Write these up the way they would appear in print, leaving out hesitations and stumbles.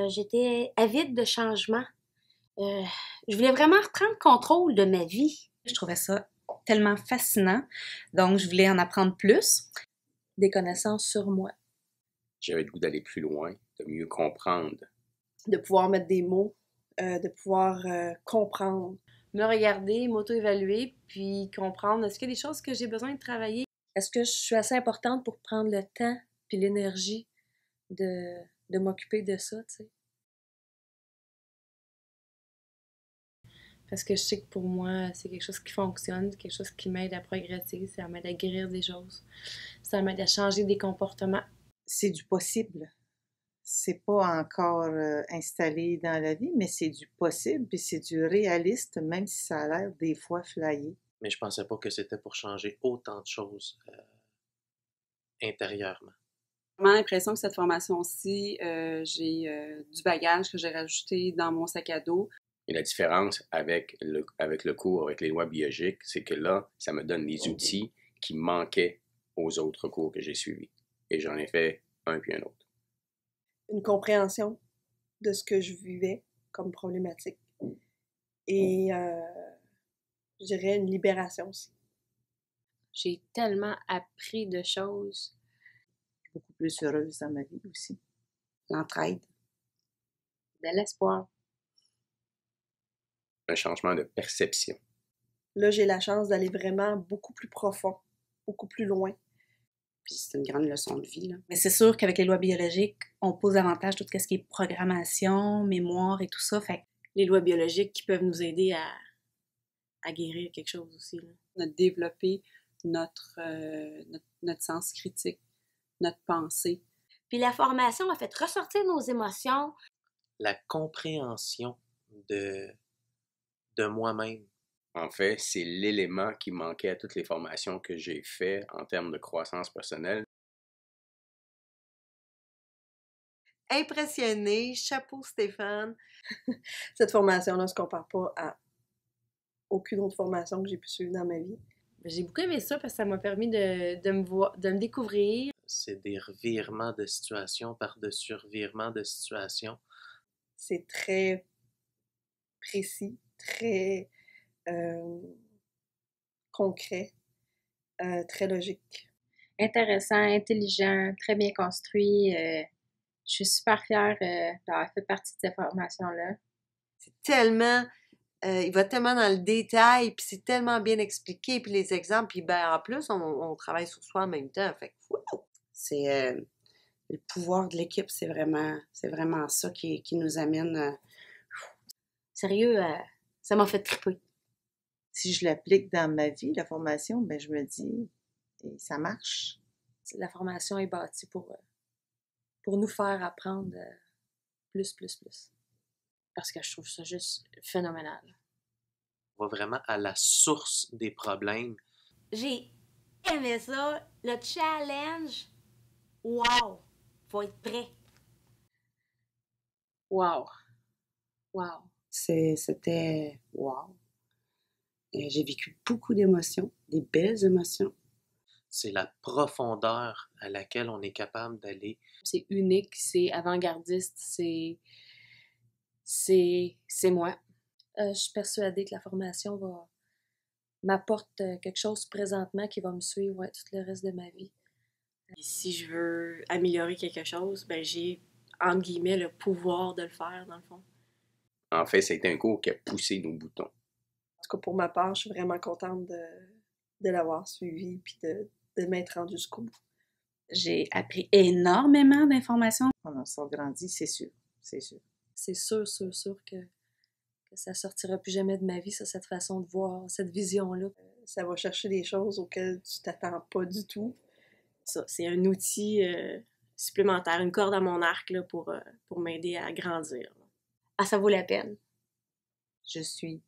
J'étais avide de changement. Euh, je voulais vraiment reprendre contrôle de ma vie. Je trouvais ça tellement fascinant, donc je voulais en apprendre plus. Des connaissances sur moi. J'avais le goût d'aller plus loin, de mieux comprendre. De pouvoir mettre des mots, de pouvoir comprendre. Me regarder, m'auto-évaluer, puis comprendre est-ce qu'il y a des choses que j'ai besoin de travailler. Est-ce que je suis assez importante pour prendre le temps puis l'énergie de m'occuper de ça, tu sais? Parce que je sais que pour moi, c'est quelque chose qui fonctionne, quelque chose qui m'aide à progresser, ça m'aide à guérir des choses, ça m'aide à changer des comportements. C'est du possible. C'est pas encore installé dans la vie, mais c'est du possible, puis c'est du réaliste, même si ça a l'air des fois flyé. Mais je pensais pas que c'était pour changer autant de choses intérieurement. J'ai vraiment l'impression que cette formation-ci, j'ai du bagage que j'ai rajouté dans mon sac à dos. Et la différence avec le cours, avec les lois biologiques, c'est que là, ça me donne les outils qui manquaient aux autres cours que j'ai suivis. Et j'en ai fait un puis un autre. Une compréhension de ce que je vivais comme problématique. Et je dirais une libération aussi. J'ai tellement appris de choses. Beaucoup plus heureuse dans ma vie aussi. L'entraide. De l'espoir. Un changement de perception. Là, j'ai la chance d'aller vraiment beaucoup plus profond, beaucoup plus loin. Puis c'est une grande leçon de vie, là. Mais c'est sûr qu'avec les lois biologiques, on pose davantage tout ce qui est programmation, mémoire et tout ça. Fait Les lois biologiques qui peuvent nous aider à guérir quelque chose aussi, là. On a développé notre sens critique, notre pensée. Puis la formation a fait ressortir nos émotions. La compréhension de moi-même. En fait, c'est l'élément qui manquait à toutes les formations que j'ai faites en termes de croissance personnelle. Impressionné, chapeau Stéphane. Cette formation-là ne se compare pas à aucune autre formation que j'ai pu suivre dans ma vie. J'ai beaucoup aimé ça parce que ça m'a permis de me découvrir. C'est des revirements de situation par-dessus revirements de situation. C'est très précis, très concret, très logique. Intéressant, intelligent, très bien construit. Je suis super fière d'avoir fait partie de cette formation-là. C'est tellement... il va tellement dans le détail, puis c'est tellement bien expliqué, puis les exemples, puis ben, en plus, on travaille sur soi en même temps. Fait que, wow! c'est le pouvoir de l'équipe, c'est vraiment ça qui nous amène. Sérieux, ça m'a fait triper. Si je l'applique dans ma vie, la formation, ben je me dis, et ça marche. La formation est bâtie pour nous faire apprendre plus. Parce que je trouve ça juste phénoménal. On va vraiment à la source des problèmes. J'ai aimé ça. Le challenge. Wow! Faut être prêt. Wow! C'était wow! J'ai vécu beaucoup d'émotions, des belles émotions. C'est la profondeur à laquelle on est capable d'aller. C'est unique, c'est avant-gardiste, c'est moi. Je suis persuadée que la formation m'apporte quelque chose présentement qui va me suivre tout le reste de ma vie. Et si je veux améliorer quelque chose, ben j'ai, entre guillemets, le pouvoir de le faire, dans le fond. En fait, c'était un cours qui a poussé nos boutons. En tout cas, pour ma part, je suis vraiment contente de l'avoir suivi puis de m'être rendue jusqu'au bout. J'ai appris énormément d'informations. On en sort grandi, c'est sûr. C'est sûr que ça sortira plus jamais de ma vie, ça, cette façon de voir, cette vision-là. Ça va chercher des choses auxquelles tu t'attends pas du tout. Ça, c'est un outil supplémentaire, une corde à mon arc là, pour m'aider à grandir. Ah, ça vaut la peine. Je suis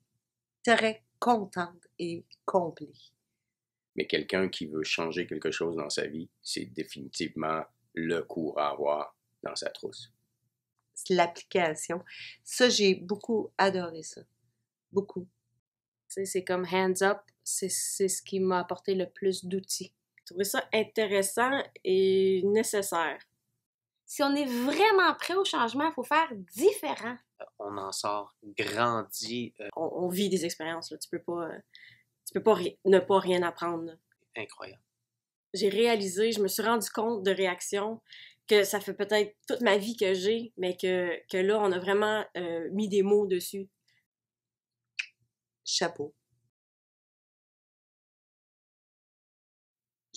très contente et comblée. Mais quelqu'un qui veut changer quelque chose dans sa vie, c'est définitivement le cours à avoir dans sa trousse. C'est l'application. Ça, j'ai beaucoup adoré ça. Beaucoup. C'est comme hands up, c'est ce qui m'a apporté le plus d'outils. J'ai trouvé ça intéressant et nécessaire. Si on est vraiment prêt au changement, il faut faire différent. On en sort grandi. On vit des expériences, là. Tu peux pas ne pas rien apprendre, là. Incroyable. J'ai réalisé, je me suis rendu compte de réactions que ça fait peut-être toute ma vie que j'ai, mais que là, on a vraiment mis des mots dessus. Chapeau.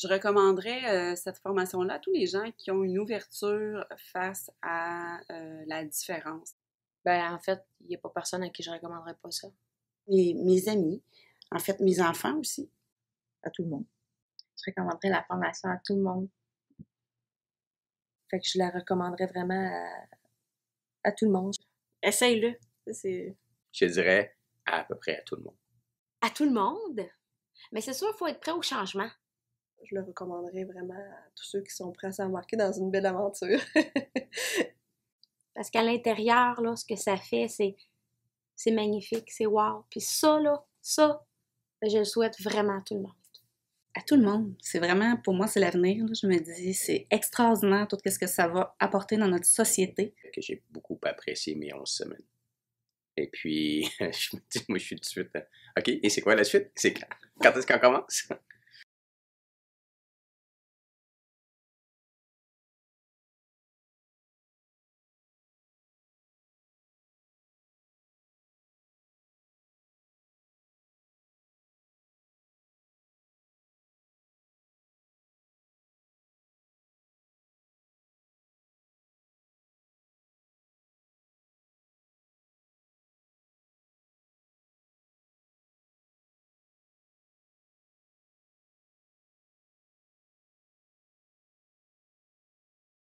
Je recommanderais cette formation-là à tous les gens qui ont une ouverture face à la différence. Ben, en fait, il n'y a pas personne à qui je recommanderais pas ça. Mes amis, en fait, mes enfants aussi. À tout le monde. Je recommanderais la formation à tout le monde. Fait que je la recommanderais vraiment à tout le monde. Essaye-le. C'est... Je dirais à peu près à tout le monde. À tout le monde? Mais c'est sûr, il faut être prêt au changement. Je le recommanderais vraiment à tous ceux qui sont prêts à s'embarquer dans une belle aventure. Parce qu'à l'intérieur, là, ce que ça fait, c'est magnifique, c'est wow. Puis ça, ben, je le souhaite vraiment à tout le monde. À tout le monde. C'est vraiment, pour moi, c'est l'avenir. Là. Je me dis, c'est extraordinaire tout ce que ça va apporter dans notre société. Que j'ai beaucoup apprécié mes 11 semaines. Et puis, je me dis, moi, je suis tout de suite... OK, et c'est quoi la suite? C'est quand est-ce qu'on commence?